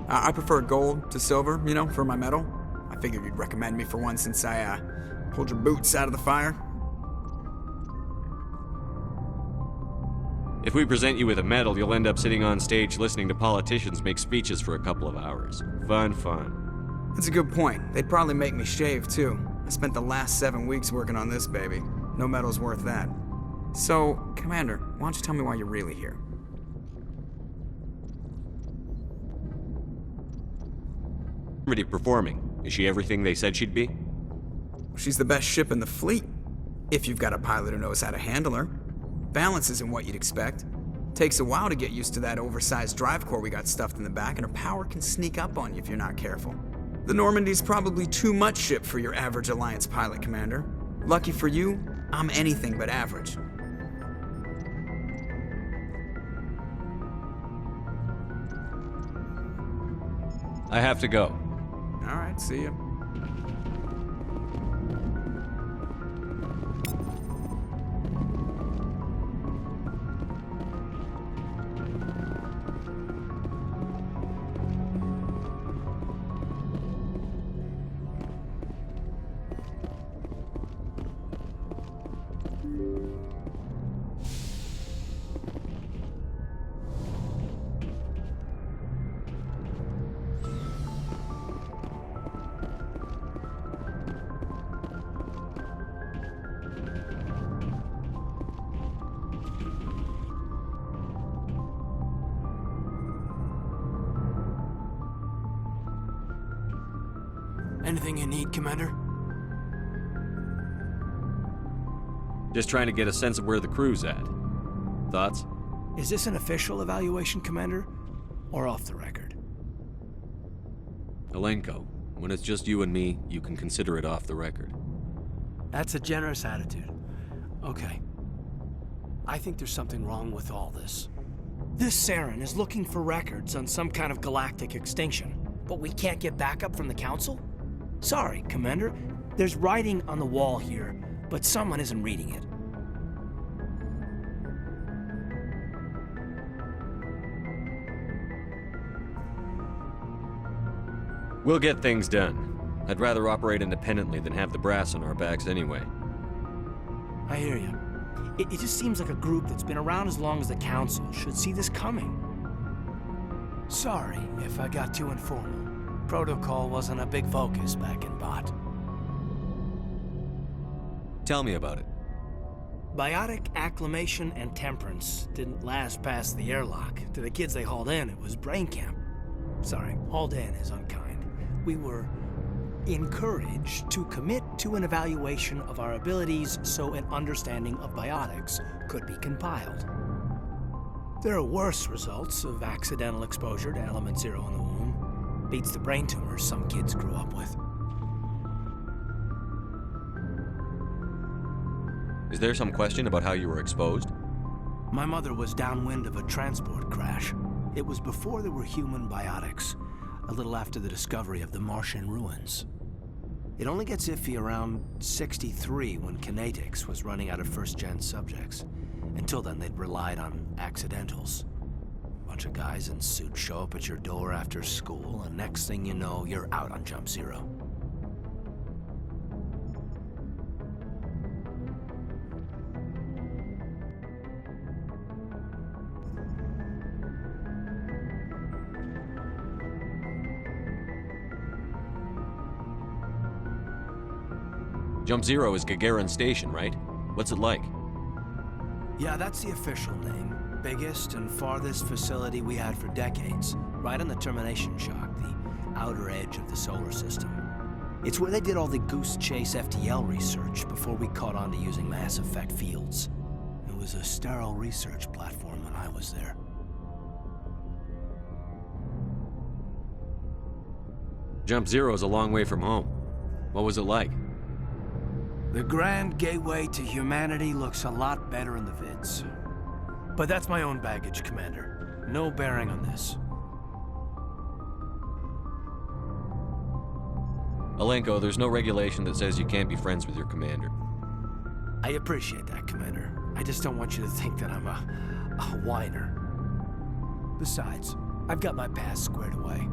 I prefer gold to silver, for my medal. I figured you'd recommend me for one since I pulled your boots out of the fire. If we present you with a medal, you'll end up sitting on stage listening to politicians make speeches for a couple of hours. Fun. That's a good point. They'd probably make me shave, too. I spent the last 7 weeks working on this baby. No medal's worth that. So, Commander, why don't you tell me why you're really here? Already performing. Is she everything they said she'd be? She's the best ship in the fleet, if you've got a pilot who knows how to handle her. Balance isn't what you'd expect. Takes a while to get used to that oversized drive core we got stuffed in the back, and her power can sneak up on you if you're not careful. The Normandy's probably too much ship for your average Alliance pilot, Commander. Lucky for you, I'm anything but average. I have to go. All right, see ya. Anything you need, Commander? Just trying to get a sense of where the crew's at. Thoughts? Is this an official evaluation, Commander? Or off the record? Alenko, when it's just you and me, you can consider it off the record. That's a generous attitude. Okay. I think there's something wrong with all this. This Saren is looking for records on some kind of galactic extinction, but we can't get backup from the Council? Sorry, Commander. There's writing on the wall here, but someone isn't reading it. We'll get things done. I'd rather operate independently than have the brass on our backs anyway. I hear you. It just seems like a group that's been around as long as the Council should see this coming. Sorry if I got too informal. Protocol wasn't a big focus back in Bot. Tell me about it. Biotic acclimation and temperance didn't last past the airlock. To the kids they hauled in, it was brain camp. Sorry, hauled in is unkind. We were encouraged to commit to an evaluation of our abilities so an understanding of biotics could be compiled. There are worse results of accidental exposure to element 0 in the womb. Beats the brain tumors some kids grew up with. Is there some question about how you were exposed? My mother was downwind of a transport crash. It was before there were human biotics, a little after the discovery of the Martian ruins. It only gets iffy around 63 when Kinetics was running out of first-gen subjects. Until then, they'd relied on accidentals. Bunch of guys in suits show up at your door after school, and next thing you know, you're out on Jump Zero. Jump Zero is Gagarin Station, right? What's it like? Yeah, that's the official name. Biggest and farthest facility we had for decades. Right on the termination shock, the outer edge of the solar system. It's where they did all the Goose Chase FTL research before we caught on to using mass effect fields. It was a sterile research platform when I was there. Jump Zero is a long way from home. What was it like? The grand gateway to humanity looks a lot better in the vids. But that's my own baggage, Commander. No bearing on this. Alenko, there's no regulation that says you can't be friends with your commander. I appreciate that, Commander. I just don't want you to think that I'm a whiner. Besides, I've got my past squared away.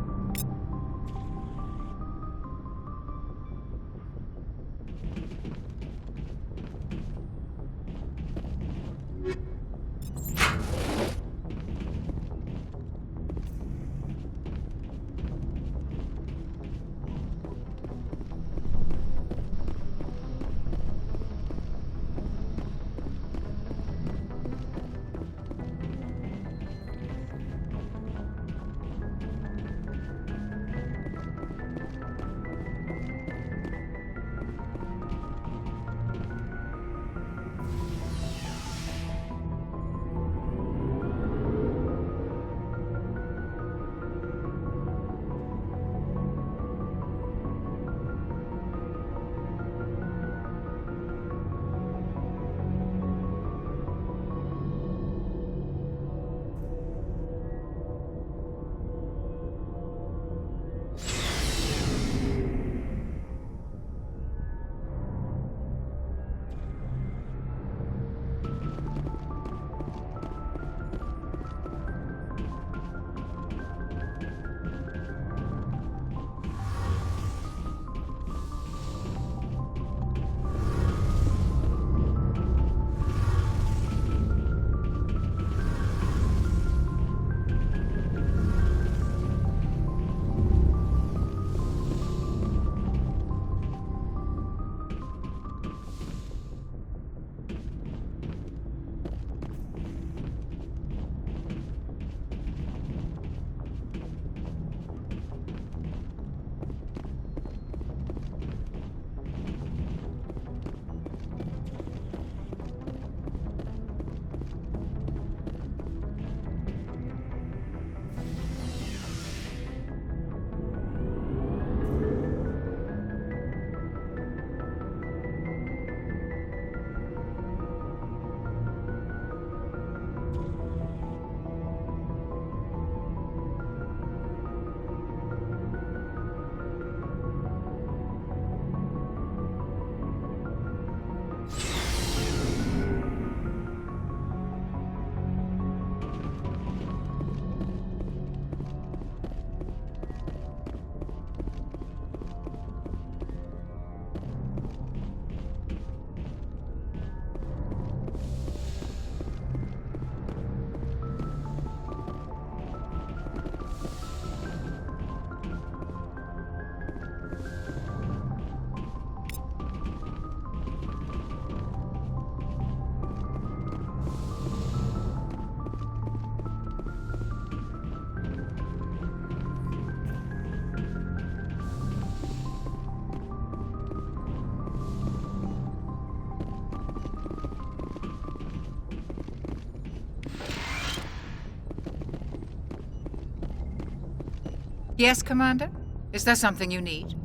Yes, Commander? Is there something you need?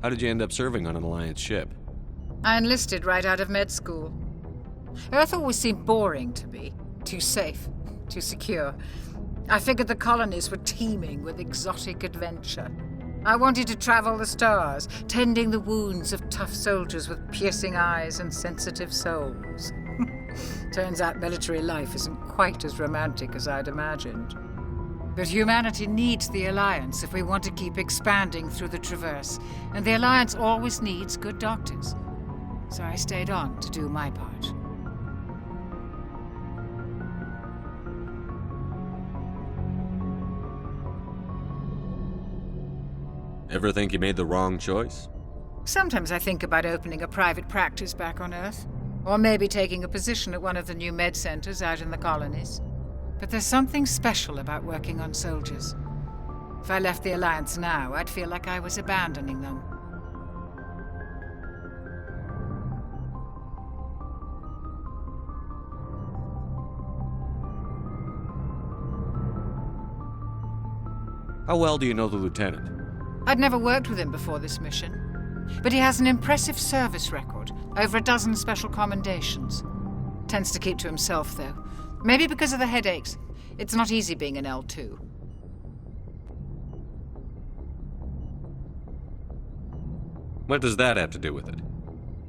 How did you end up serving on an Alliance ship? I enlisted right out of med school. Earth always seemed boring to me. Too safe, too secure. I figured the colonies were teeming with exotic adventure. I wanted to travel the stars, tending the wounds of tough soldiers with piercing eyes and sensitive souls. Turns out military life isn't quite as romantic as I'd imagined. But humanity needs the Alliance if we want to keep expanding through the Traverse, and the Alliance always needs good doctors. So I stayed on to do my part. Ever think you made the wrong choice? Sometimes I think about opening a private practice back on Earth, or maybe taking a position at one of the new med centers out in the colonies. But there's something special about working on soldiers. If I left the Alliance now, I'd feel like I was abandoning them. How well do you know the Lieutenant? I'd never worked with him before this mission, but he has an impressive service record, over a dozen special commendations. Tends to keep to himself, though. Maybe because of the headaches. It's not easy being an L2. What does that have to do with it?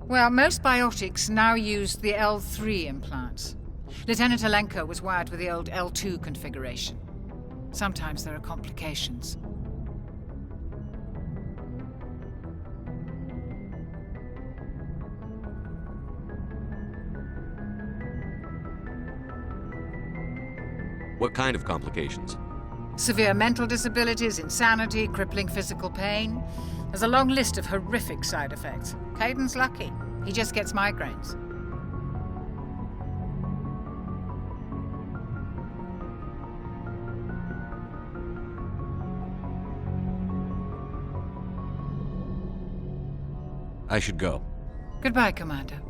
Well, most biotics now use the L3 implants. Lieutenant Alenko was wired with the old L2 configuration. Sometimes there are complications. What kind of complications? Severe mental disabilities, insanity, crippling physical pain. There's a long list of horrific side effects. Caden's lucky. He just gets migraines. I should go. Goodbye, Commander.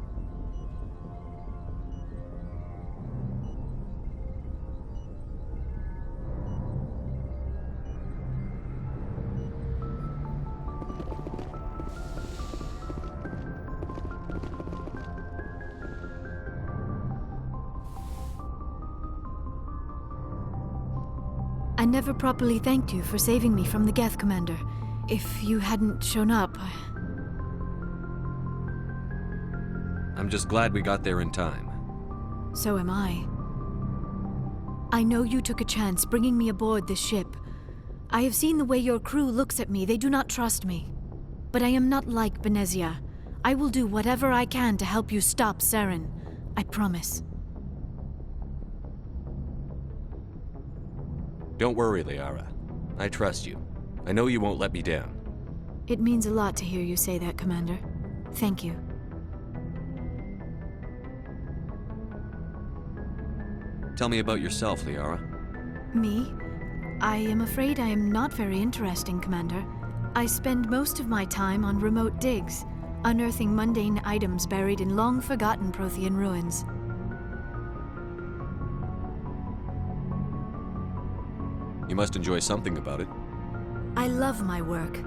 I never properly thanked you for saving me from the Geth, Commander. If you hadn't shown up... I'm just glad we got there in time. So am I. I know you took a chance bringing me aboard this ship. I have seen the way your crew looks at me. They do not trust me. But I am not like Benezia. I will do whatever I can to help you stop Saren. I promise. Don't worry, Liara. I trust you. I know you won't let me down. It means a lot to hear you say that, Commander. Thank you. Tell me about yourself, Liara. Me? I am afraid I am not very interesting, Commander. I spend most of my time on remote digs, unearthing mundane items buried in long-forgotten Prothean ruins. You must enjoy something about it. I love my work.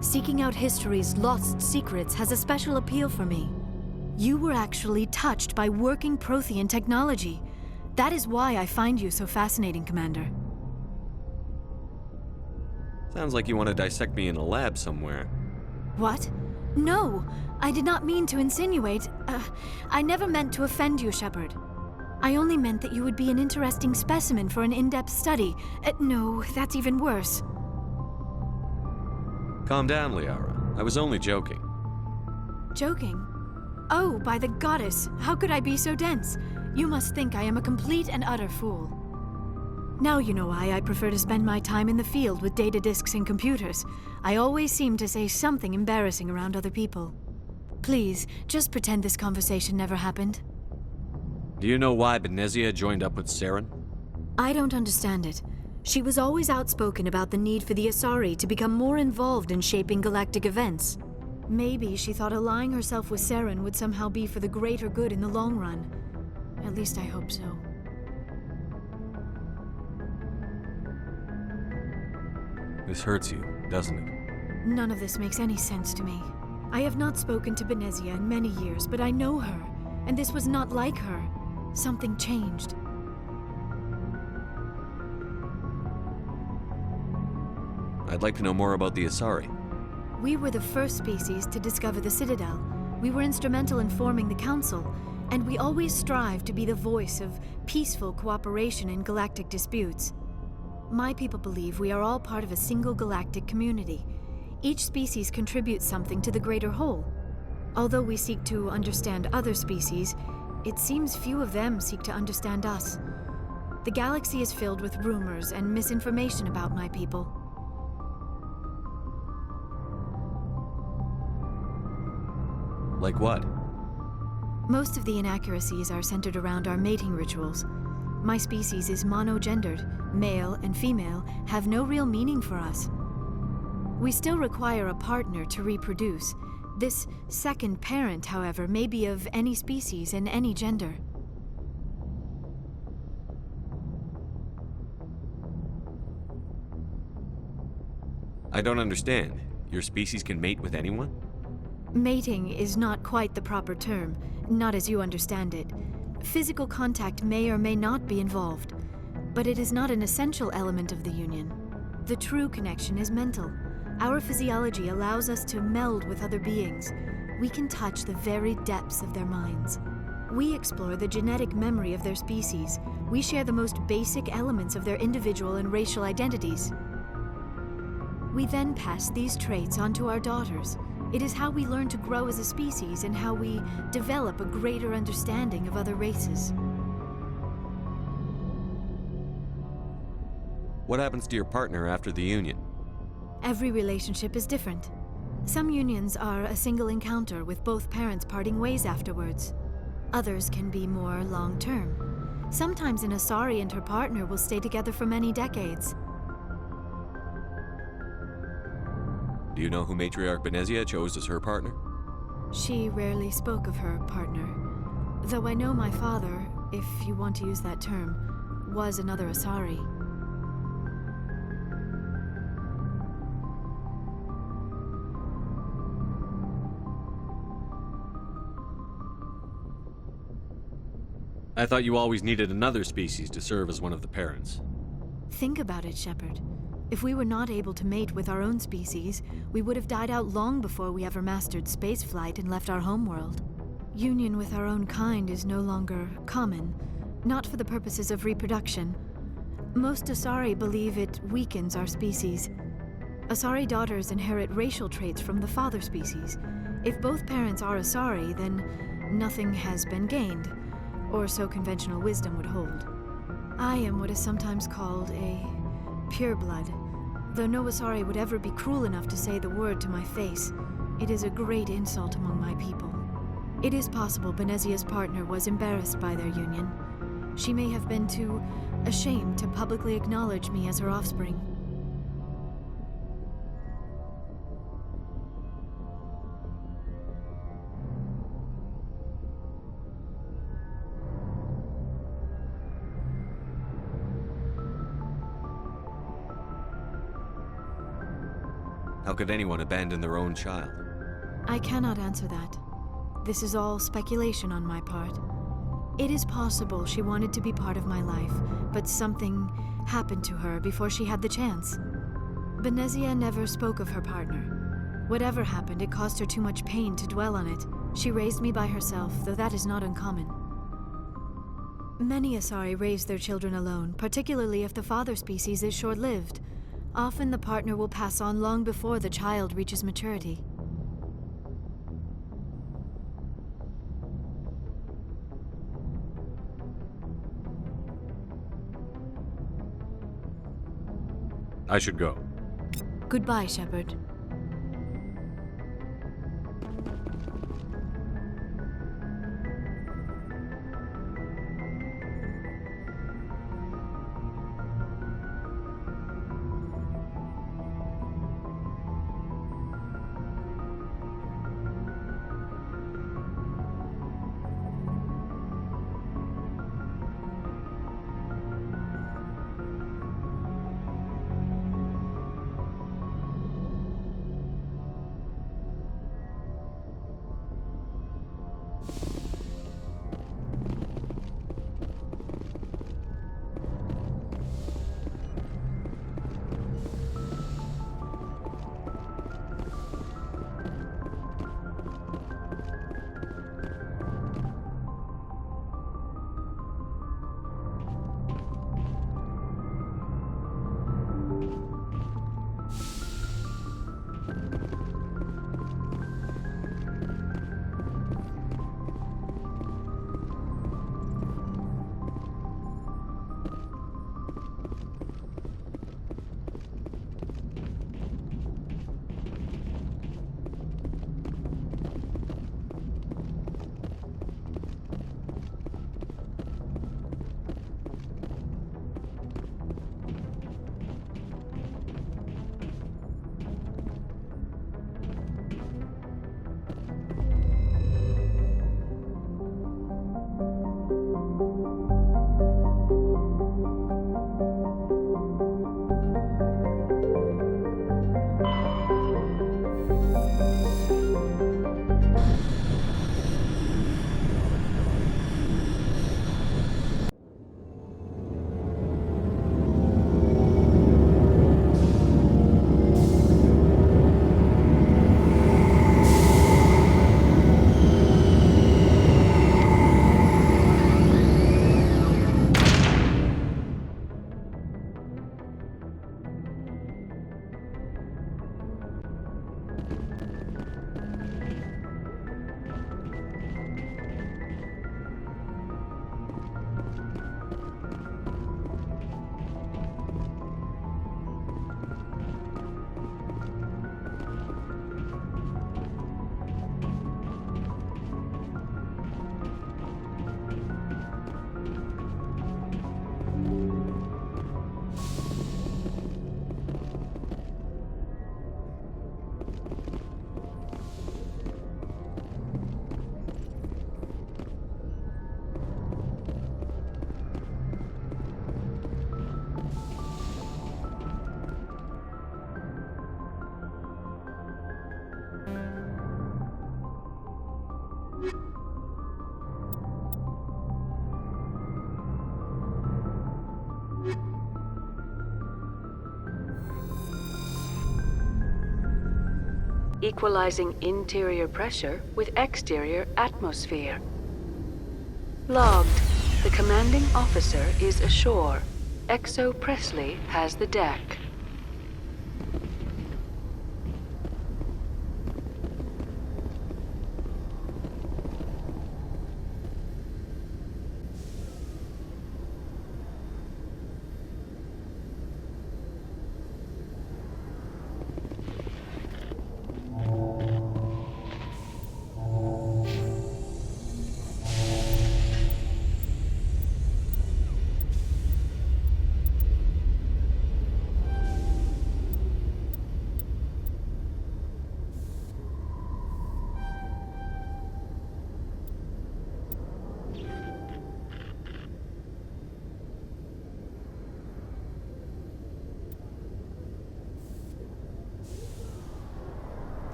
Seeking out history's lost secrets has a special appeal for me. You were actually touched by working Prothean technology. That is why I find you so fascinating, Commander. Sounds like you want to dissect me in a lab somewhere. What? No! I did not mean to insinuate. I never meant to offend you, Shepard. I only meant that you would be an interesting specimen for an in-depth study. No, that's even worse. Calm down, Liara. I was only joking. Joking? Oh, by the goddess, how could I be so dense? You must think I am a complete and utter fool. Now you know why I prefer to spend my time in the field with data disks and computers. I always seem to say something embarrassing around other people. Please, just pretend this conversation never happened. Do you know why Benezia joined up with Saren? I don't understand it. She was always outspoken about the need for the Asari to become more involved in shaping galactic events. Maybe she thought allying herself with Saren would somehow be for the greater good in the long run. At least I hope so. This hurts you, doesn't it? None of this makes any sense to me. I have not spoken to Benezia in many years, but I know her, and this was not like her. Something changed. I'd like to know more about the Asari. We were the first species to discover the Citadel. We were instrumental in forming the Council, and we always strive to be the voice of peaceful cooperation in galactic disputes. My people believe we are all part of a single galactic community. Each species contributes something to the greater whole. Although we seek to understand other species, it seems few of them seek to understand us. The galaxy is filled with rumors and misinformation about my people. Like what? Most of the inaccuracies are centered around our mating rituals. My species is monogendered. Male and female have no real meaning for us. We still require a partner to reproduce. This second parent, however, may be of any species and any gender. I don't understand. Your species can mate with anyone? Mating is not quite the proper term, not as you understand it. Physical contact may or may not be involved, but it is not an essential element of the union. The true connection is mental. Our physiology allows us to meld with other beings. We can touch the very depths of their minds. We explore the genetic memory of their species. We share the most basic elements of their individual and racial identities. We then pass these traits on to our daughters. It is how we learn to grow as a species and how we develop a greater understanding of other races. What happens to your partner after the union? Every relationship is different. Some unions are a single encounter with both parents parting ways afterwards. Others can be more long-term. Sometimes an Asari and her partner will stay together for many decades. Do you know who Matriarch Benezia chose as her partner? She rarely spoke of her partner. Though I know my father, if you want to use that term, was another Asari. I thought you always needed another species to serve as one of the parents. Think about it, Shepard. If we were not able to mate with our own species, we would have died out long before we ever mastered spaceflight and left our homeworld. Union with our own kind is no longer common, not for the purposes of reproduction. Most Asari believe it weakens our species. Asari daughters inherit racial traits from the father species. If both parents are Asari, then nothing has been gained, or so conventional wisdom would hold. I am what is sometimes called a pureblood. Though no Asari would ever be cruel enough to say the word to my face, it is a great insult among my people. It is possible Benezia's partner was embarrassed by their union. She may have been too ashamed to publicly acknowledge me as her offspring. How could anyone abandon their own child? I cannot answer that. This is all speculation on my part. It is possible she wanted to be part of my life, but something happened to her before she had the chance. Benezia never spoke of her partner. Whatever happened, it caused her too much pain to dwell on it. She raised me by herself, though that is not uncommon. Many Asari raise their children alone, particularly if the father species is short-lived. Often the partner will pass on long before the child reaches maturity. I should go. Goodbye, Shepard. Equalizing interior pressure with exterior atmosphere. Logged. The commanding officer is ashore. Exo Presley has the deck.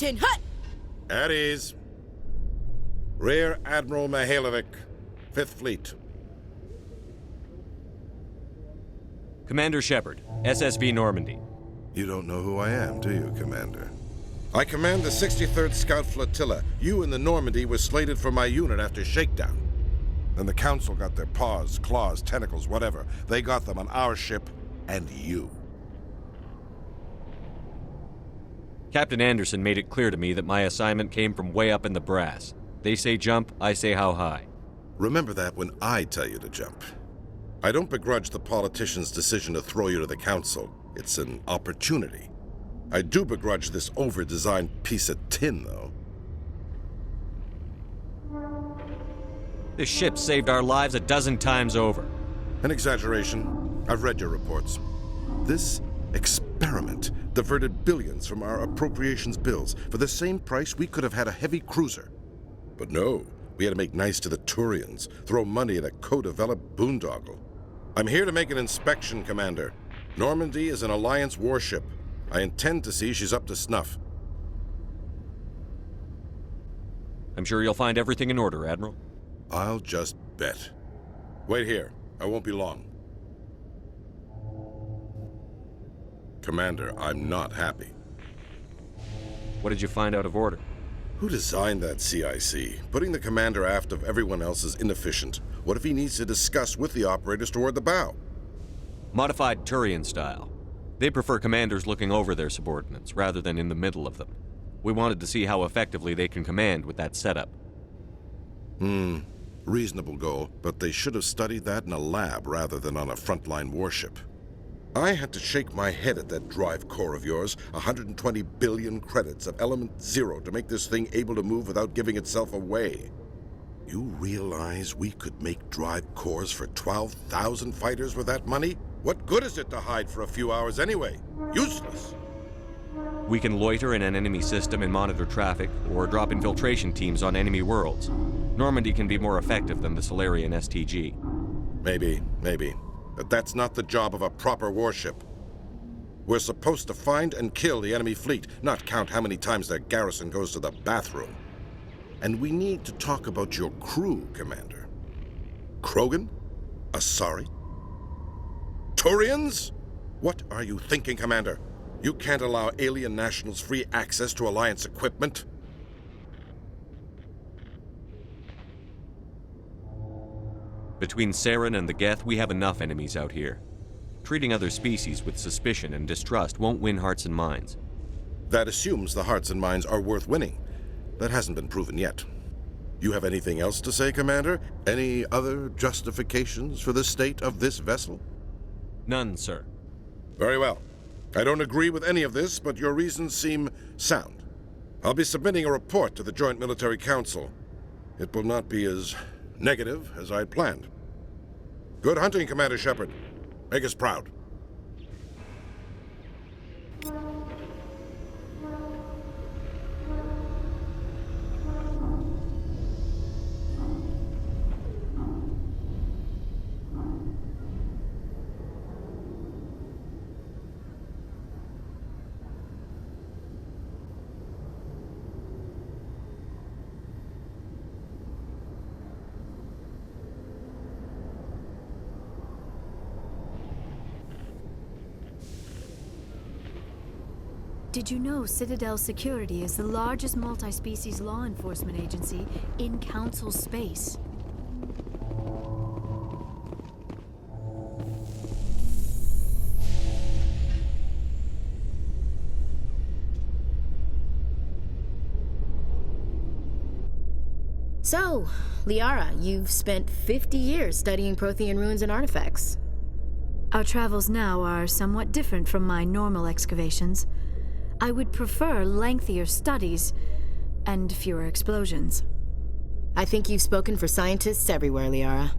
Tin Hut! At ease. Rear Admiral Mihailovic, 5th Fleet. Commander Shepard, SSV Normandy. You don't know who I am, do you, Commander? I command the 63rd Scout Flotilla. You and the Normandy were slated for my unit after shakedown. Then the Council got their paws, claws, tentacles, whatever. They got them on our ship and you. Captain Anderson made it clear to me that my assignment came from way up in the brass. They say jump, I say how high. Remember that when I tell you to jump. I don't begrudge the politician's decision to throw you to the Council. It's an opportunity. I do begrudge this over-designed piece of tin, though. This ship saved our lives a dozen times over. An exaggeration. I've read your reports. This experiment diverted billions from our appropriations bills. For the same price, we could have had a heavy cruiser. But no, we had to make nice to the Turians, throw money at a co-developed boondoggle. I'm here to make an inspection, Commander. Normandy is an Alliance warship. I intend to see she's up to snuff. I'm sure you'll find everything in order, Admiral. I'll just bet. Wait here. I won't be long. Commander, I'm not happy. What did you find out of order? Who designed that CIC? Putting the commander aft of everyone else is inefficient. What if he needs to discuss with the operators toward the bow? Modified Turian style. They prefer commanders looking over their subordinates, rather than in the middle of them. We wanted to see how effectively they can command with that setup. Reasonable goal, but they should have studied that in a lab rather than on a frontline warship. I had to shake my head at that drive core of yours. 120 billion credits of element 0 to make this thing able to move without giving itself away. You realize we could make drive cores for 12,000 fighters with that money? What good is it to hide for a few hours anyway? Useless. We can loiter in an enemy system and monitor traffic, or drop infiltration teams on enemy worlds. Normandy can be more effective than the Solarian STG. Maybe. But that's not the job of a proper warship. We're supposed to find and kill the enemy fleet, not count how many times their garrison goes to the bathroom. And we need to talk about your crew, Commander. Krogan? Asari? Turians? What are you thinking, Commander? You can't allow alien nationals free access to Alliance equipment. Between Saren and the Geth, we have enough enemies out here. Treating other species with suspicion and distrust won't win hearts and minds. That assumes the hearts and minds are worth winning. That hasn't been proven yet. You have anything else to say, Commander? Any other justifications for the state of this vessel? None, sir. Very well. I don't agree with any of this, but your reasons seem sound. I'll be submitting a report to the Joint Military Council. It will not be as negative as I'd planned. Good hunting, Commander Shepard. Make us proud. Did you know Citadel Security is the largest multi-species law enforcement agency in Council space? So, Liara, you've spent 50 years studying Prothean ruins and artifacts. Our travels now are somewhat different from my normal excavations. I would prefer lengthier studies and fewer explosions. I think you've spoken for scientists everywhere, Liara.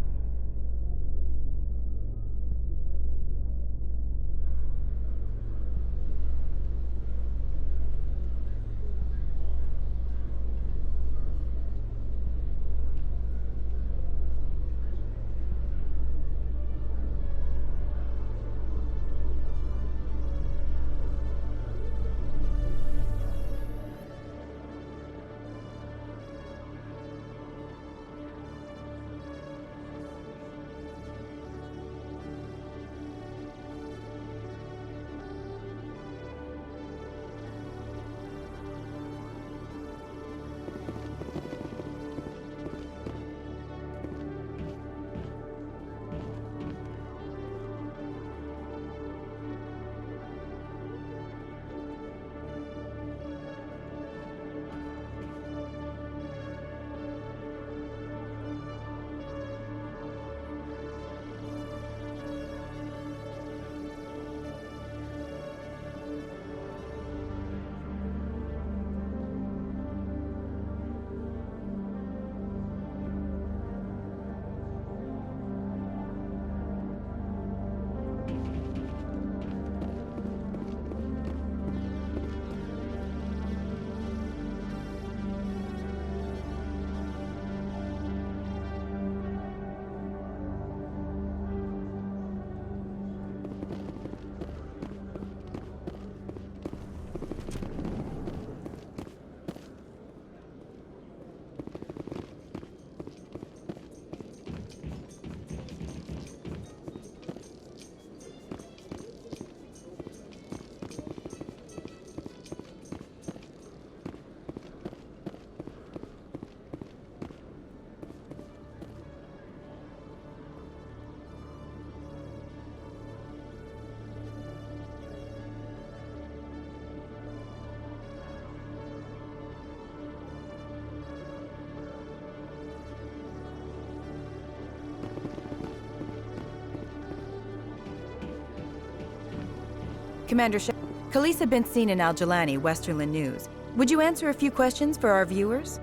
Commander Khalees had been seen in Al-Jalani, Westerland News. Would you answer a few questions for our viewers?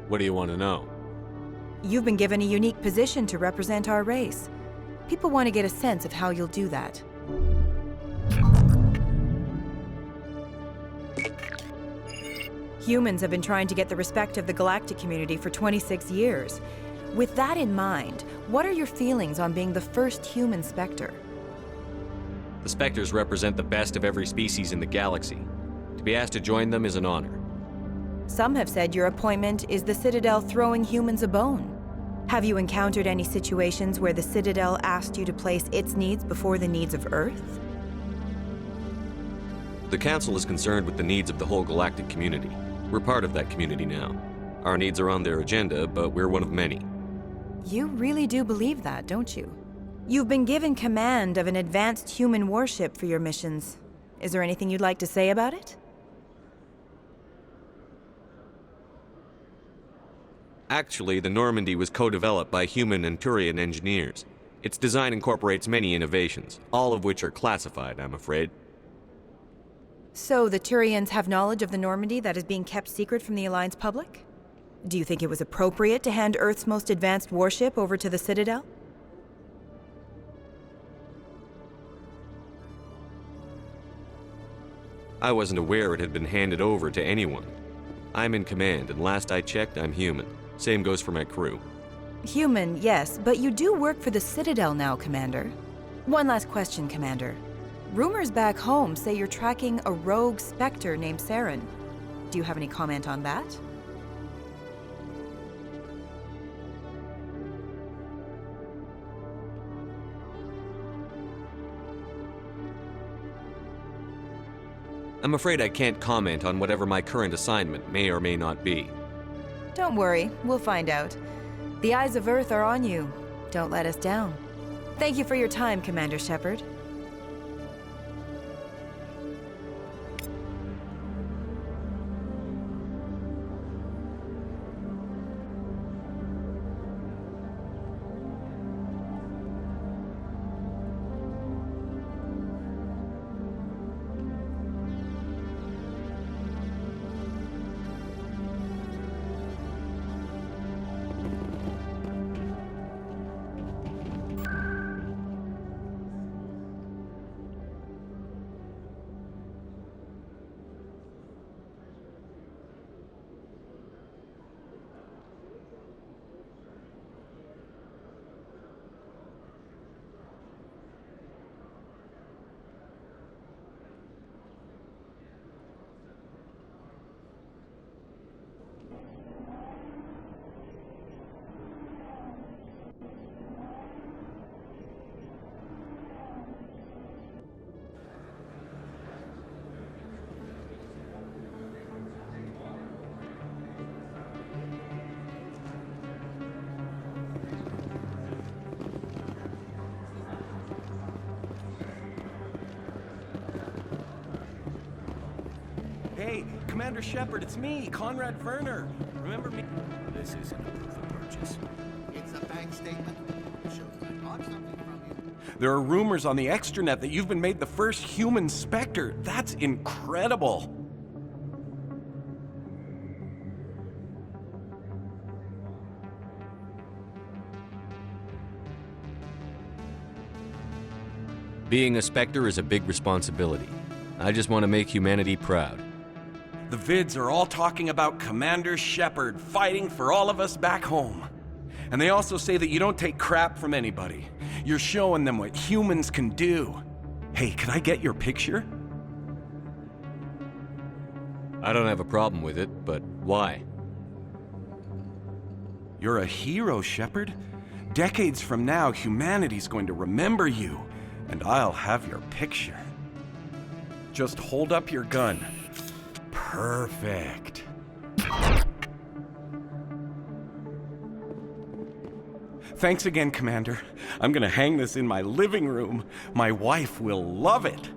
What do you want to know? You've been given a unique position to represent our race. People want to get a sense of how you'll do that. Humans have been trying to get the respect of the galactic community for 26 years. With that in mind, what are your feelings on being the first human Spectre? The Spectres represent the best of every species in the galaxy. To be asked to join them is an honor. Some have said your appointment is the Citadel throwing humans a bone. Have you encountered any situations where the Citadel asked you to place its needs before the needs of Earth? The Council is concerned with the needs of the whole galactic community. We're part of that community now. Our needs are on their agenda, but we're one of many. You really do believe that, don't you? You've been given command of an advanced human warship for your missions. Is there anything you'd like to say about it? Actually, the Normandy was co-developed by human and Turian engineers. Its design incorporates many innovations, all of which are classified, I'm afraid. So the Turians have knowledge of the Normandy that is being kept secret from the Alliance public? Do you think it was appropriate to hand Earth's most advanced warship over to the Citadel? I wasn't aware it had been handed over to anyone. I'm in command, and last I checked, I'm human. Same goes for my crew. Human, yes, but you do work for the Citadel now, Commander. One last question, Commander. Rumors back home say you're tracking a rogue Spectre named Saren. Do you have any comment on that? I'm afraid I can't comment on whatever my current assignment may or may not be. Don't worry, we'll find out. The eyes of Earth are on you. Don't let us down. Thank you for your time, Commander Shepard. Hey, Commander Shepard, it's me, Conrad Werner. Remember me? This isn't a proof of purchase. It's a bank statement. It shows I bought something from you. There are rumors on the extranet that you've been made the first human Spectre. That's incredible. Being a Spectre is a big responsibility. I just want to make humanity proud. The vids are all talking about Commander Shepard fighting for all of us back home. And they also say that you don't take crap from anybody. You're showing them what humans can do. Hey, can I get your picture? I don't have a problem with it, but why? You're a hero, Shepard. Decades from now, humanity's going to remember you, and I'll have your picture. Just hold up your gun. Perfect. Thanks again, Commander. I'm gonna hang this in my living room. My wife will love it.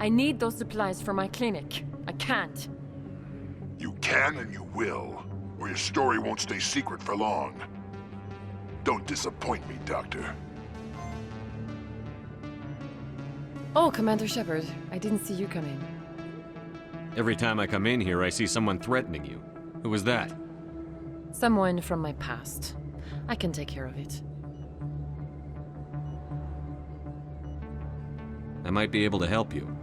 I need those supplies for my clinic. I can't. You can and you will, or your story won't stay secret for long. Don't disappoint me, Doctor. Oh, Commander Shepard, I didn't see you come in. Every time I come in here, I see someone threatening you. Who was that? Someone from my past. I can take care of it. I might be able to help you.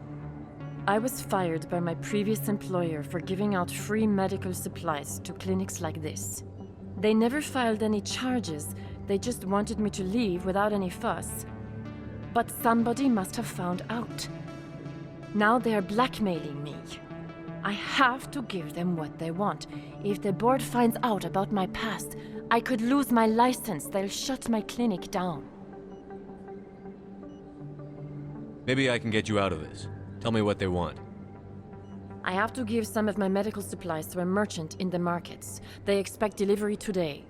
I was fired by my previous employer for giving out free medical supplies to clinics like this. They never filed any charges, they just wanted me to leave without any fuss. But somebody must have found out. Now they are blackmailing me. I have to give them what they want. If the board finds out about my past, I could lose my license. They'll shut my clinic down. Maybe I can get you out of this. Tell me what they want. I have to give some of my medical supplies to a merchant in the markets. They expect delivery today.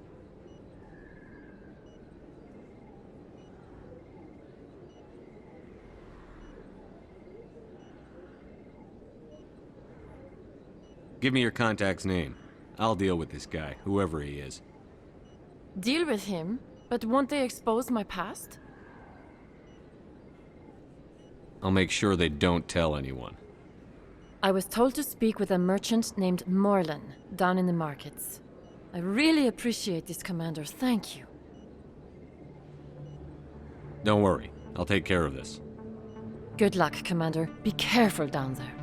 Give me your contact's name. I'll deal with this guy, whoever he is. Deal with him? But won't they expose my past? I'll make sure they don't tell anyone. I was told to speak with a merchant named Morlan, down in the markets. I really appreciate this, Commander. Thank you. Don't worry. I'll take care of this. Good luck, Commander. Be careful down there.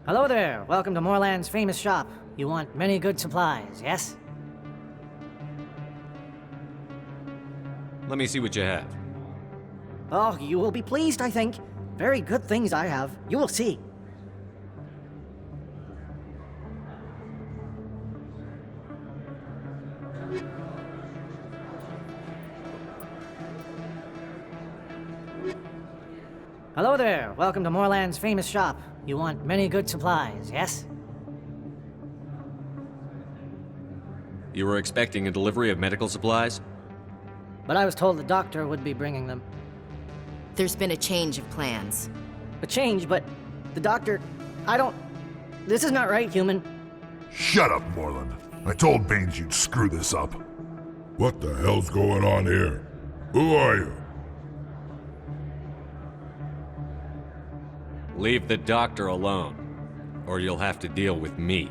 Hello there. Welcome to Morlan's famous shop. You want many good supplies, yes? Let me see what you have. Oh, you will be pleased, I think. Very good things I have. You will see. Hello there. Welcome to Morlan's famous shop. You want many good supplies, yes? You were expecting a delivery of medical supplies? But I was told the doctor would be bringing them. There's been a change of plans. A change, but the doctor... I don't... This is not right, human. Shut up, Morlan. I told Baines you'd screw this up. What the hell's going on here? Who are you? Leave the doctor alone, or you'll have to deal with me.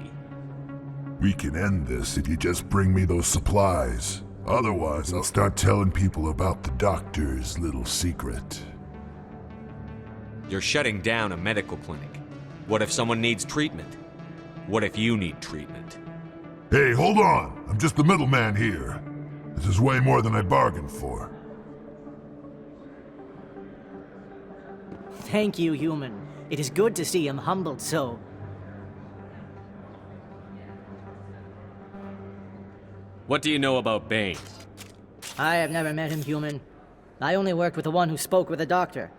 We can end this if you just bring me those supplies. Otherwise, I'll start telling people about the doctor's little secret. You're shutting down a medical clinic. What if someone needs treatment? What if you need treatment? Hey, hold on. I'm just the middleman here. This is way more than I bargained for. Thank you, human. It is good to see him humbled so. What do you know about Baines? I have never met him, human. I only worked with the one who spoke with the doctor.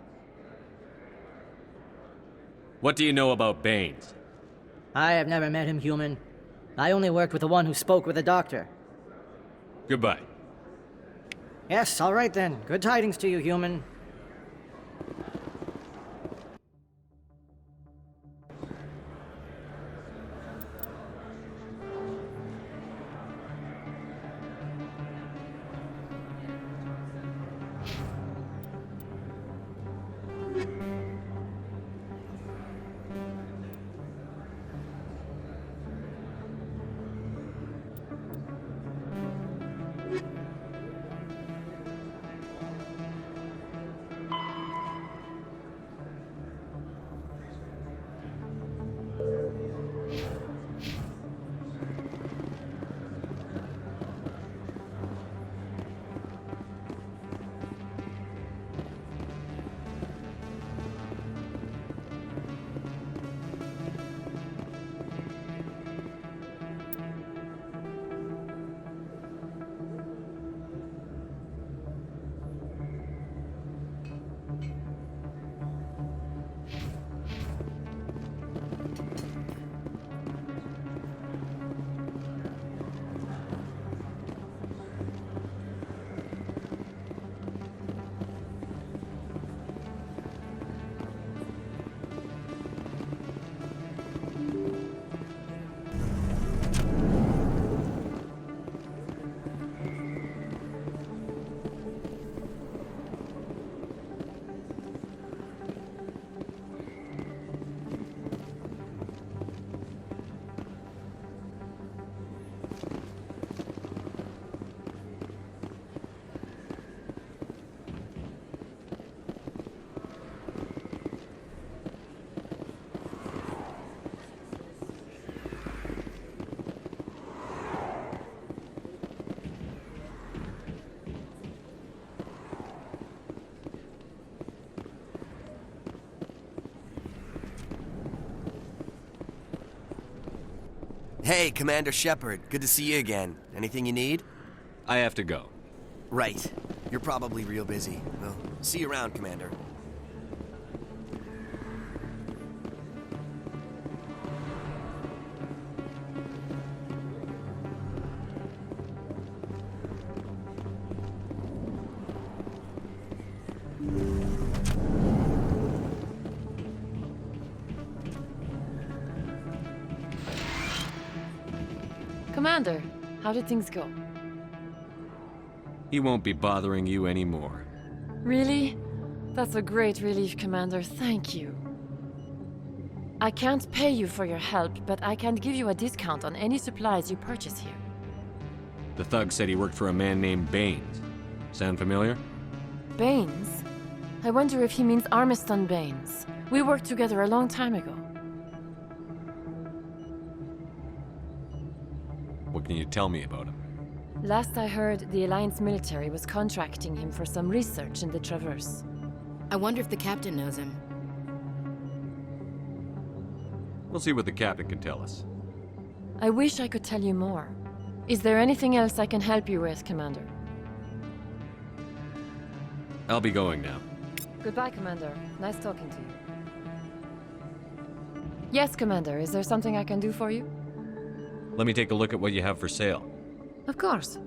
What do you know about Baines? I have never met him, human. I only worked with the one who spoke with the doctor. Goodbye. Yes, all right then. Good tidings to you, human. Hey, Commander Shepard. Good to see you again. Anything you need? I have to go. Right. You're probably real busy. Well, see you around, Commander. Commander, how did things go? He won't be bothering you anymore. Really? That's a great relief, Commander. Thank you. I can't pay you for your help, but I can give you a discount on any supplies you purchase here. The thug said he worked for a man named Baines. Sound familiar? Baines? I wonder if he means Armiston Baines. We worked together a long time ago. What can you tell me about him? Last I heard, the Alliance military was contracting him for some research in the Traverse. I wonder if the captain knows him. We'll see what the captain can tell us. I wish I could tell you more. Is there anything else I can help you with, Commander? I'll be going now. Goodbye, Commander. Nice talking to you. Yes, Commander. Is there something I can do for you? Let me take a look at what you have for sale. Of course.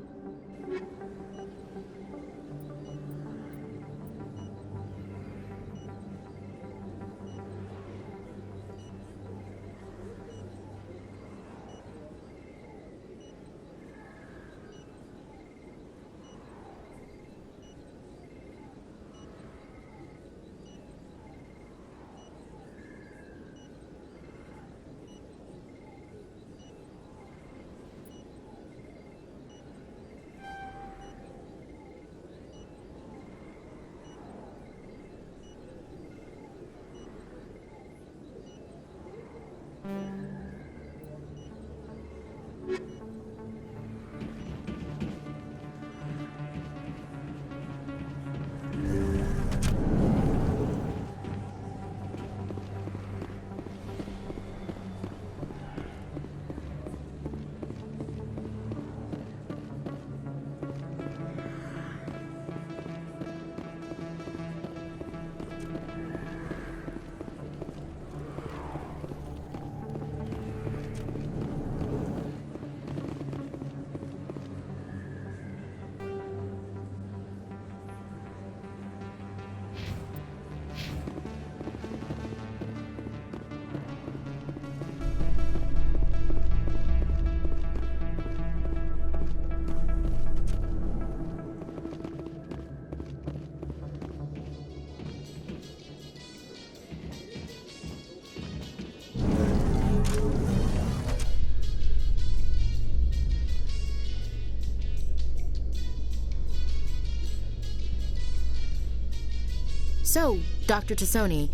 So, Dr. Tassoni,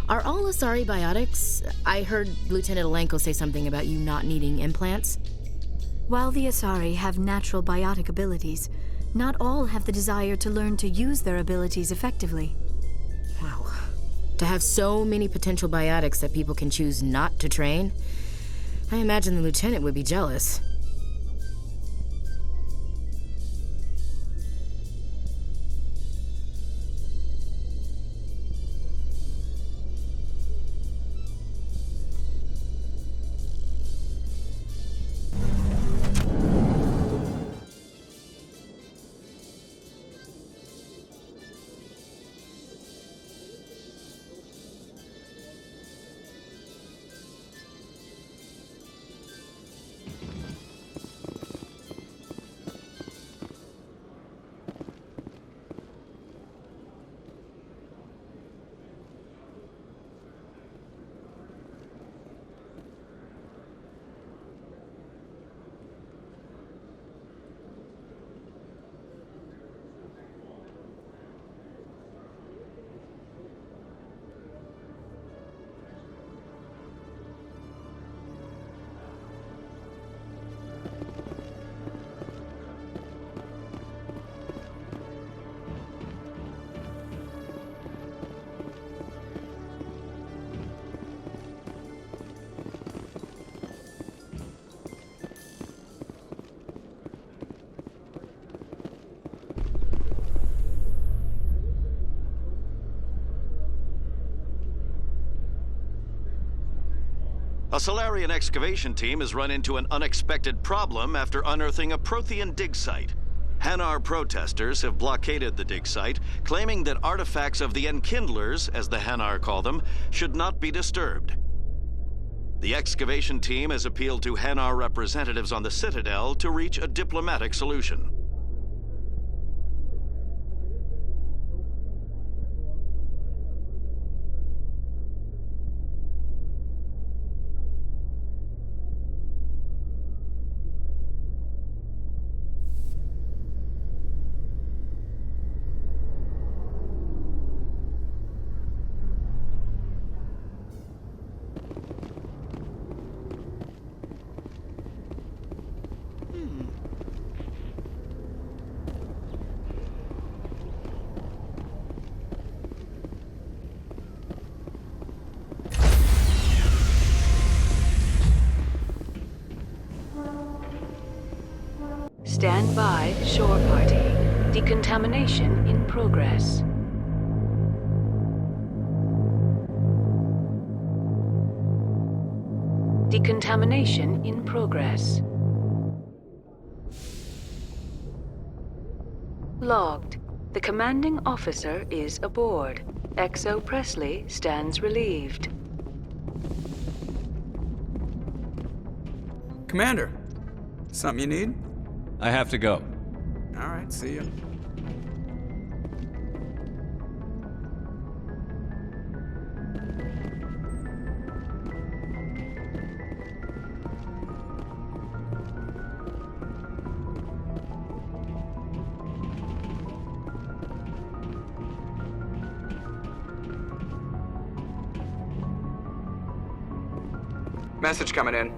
are all Asari biotics? I heard Lieutenant Alenko say something about you not needing implants. While the Asari have natural biotic abilities, not all have the desire to learn to use their abilities effectively. Wow. To have so many potential biotics that people can choose not to train, I imagine the Lieutenant would be jealous. A Solarian excavation team has run into an unexpected problem after unearthing a Prothean dig site. Hanar protesters have blockaded the dig site, claiming that artifacts of the Enkindlers, as the Hanar call them, should not be disturbed. The excavation team has appealed to Hanar representatives on the Citadel to reach a diplomatic solution. Stand by, shore party. Decontamination in progress. Decontamination in progress. Logged. The commanding officer is aboard. XO Presley stands relieved. Commander, something you need? I have to go. All right, see ya. Message coming in.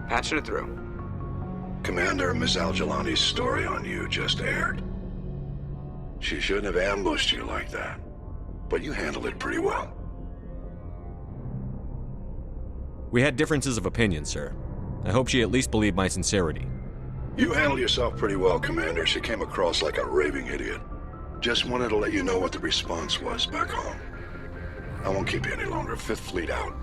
Patching it through. Commander, Miss Al-Jalani's story on you just aired. She shouldn't have ambushed you like that, but you handled it pretty well. We had differences of opinion, sir. I hope she at least believed my sincerity. You handled yourself pretty well, Commander. She came across like a raving idiot. Just wanted to let you know what the response was back home. I won't keep you any longer. Fifth Fleet out.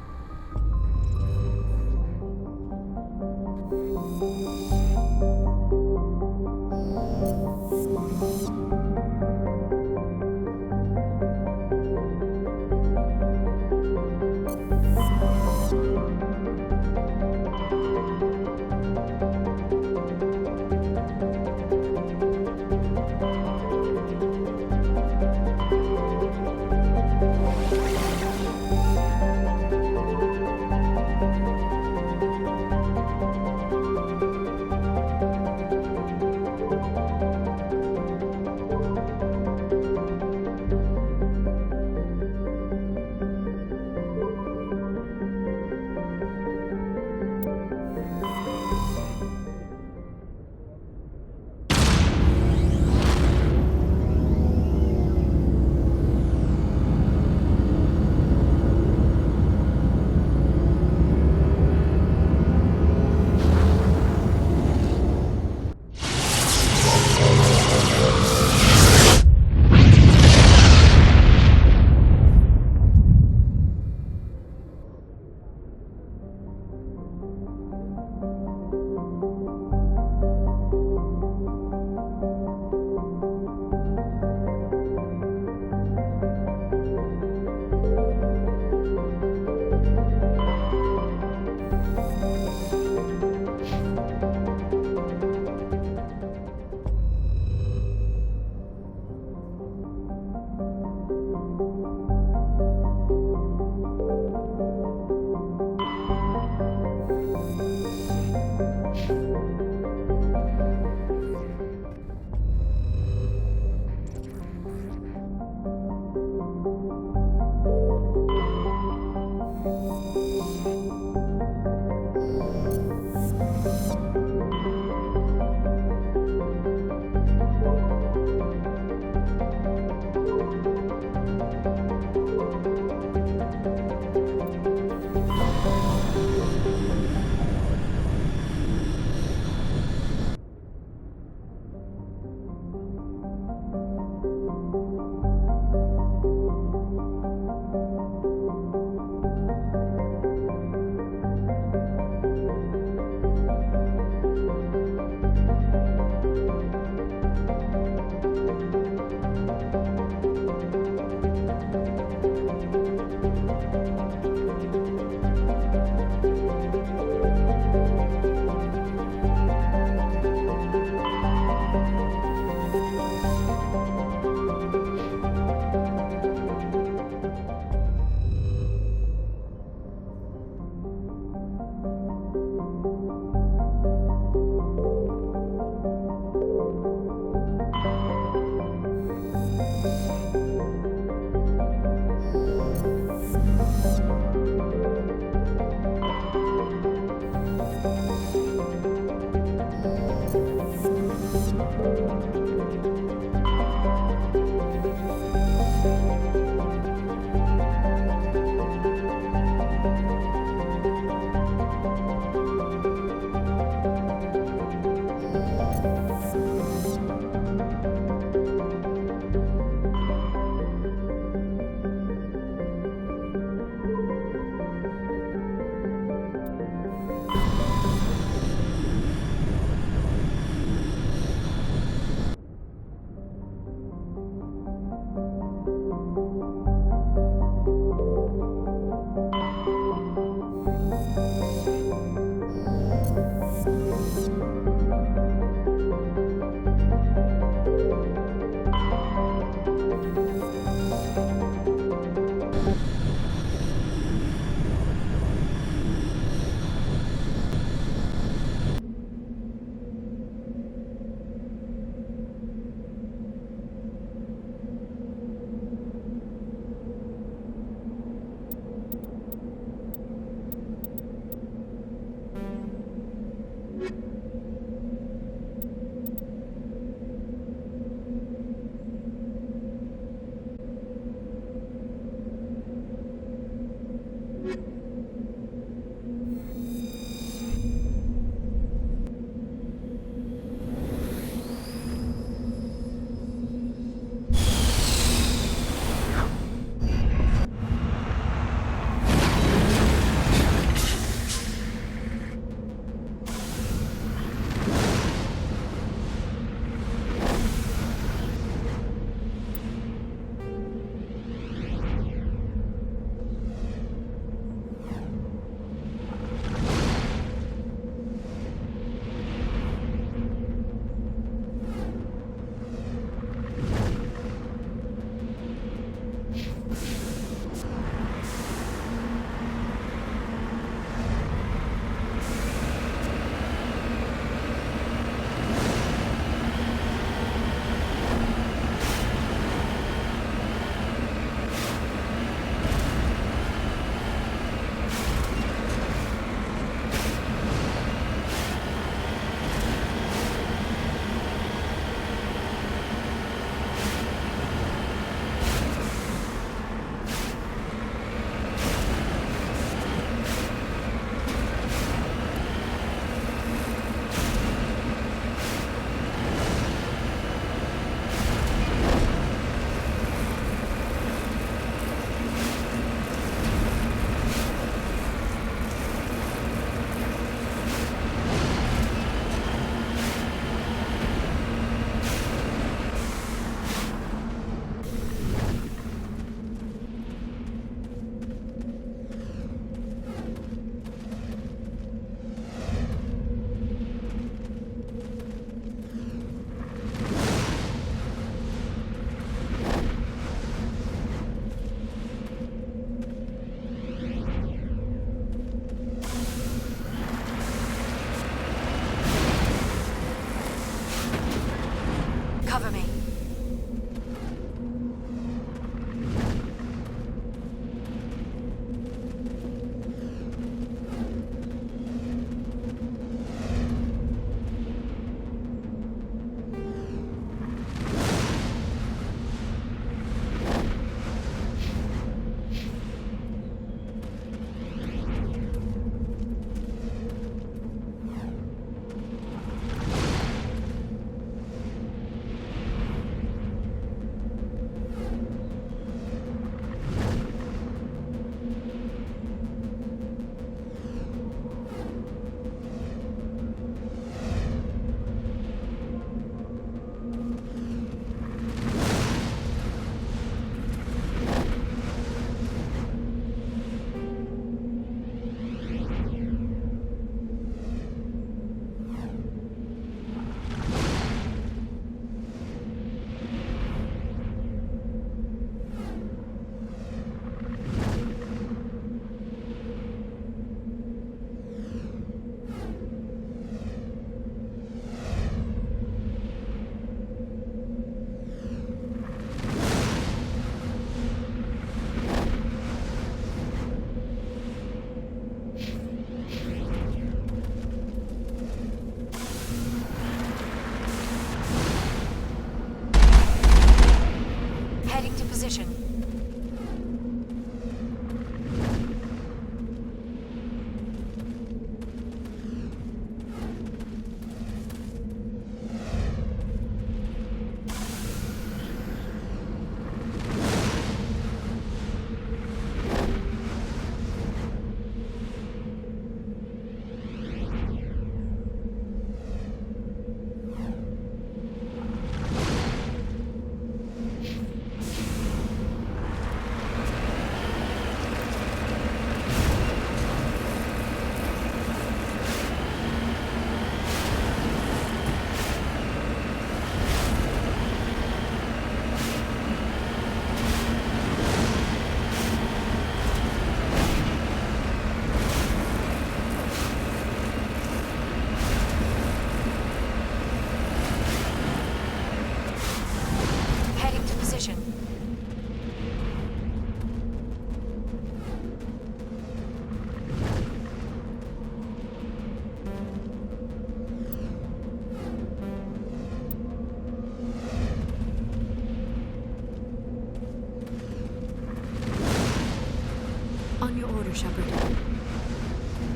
On your order, Shepard.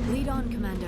Lead on, Commander.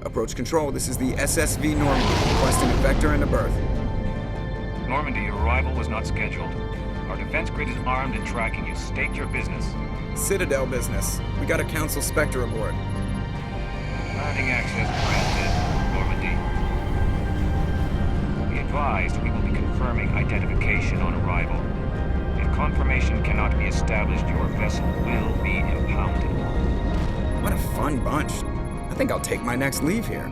Approach control, this is the SSV Normandy, requesting a vector and a berth. Normandy, your arrival was not scheduled. Our defense grid is armed and tracking you. State your business. Citadel business. We got a Council Spectre aboard. Landing access granted, Normandy. Be advised, we will be confirming identification on arrival. If confirmation cannot be established, your vessel will be impounded. What a fun bunch. I think I'll take my next leave here.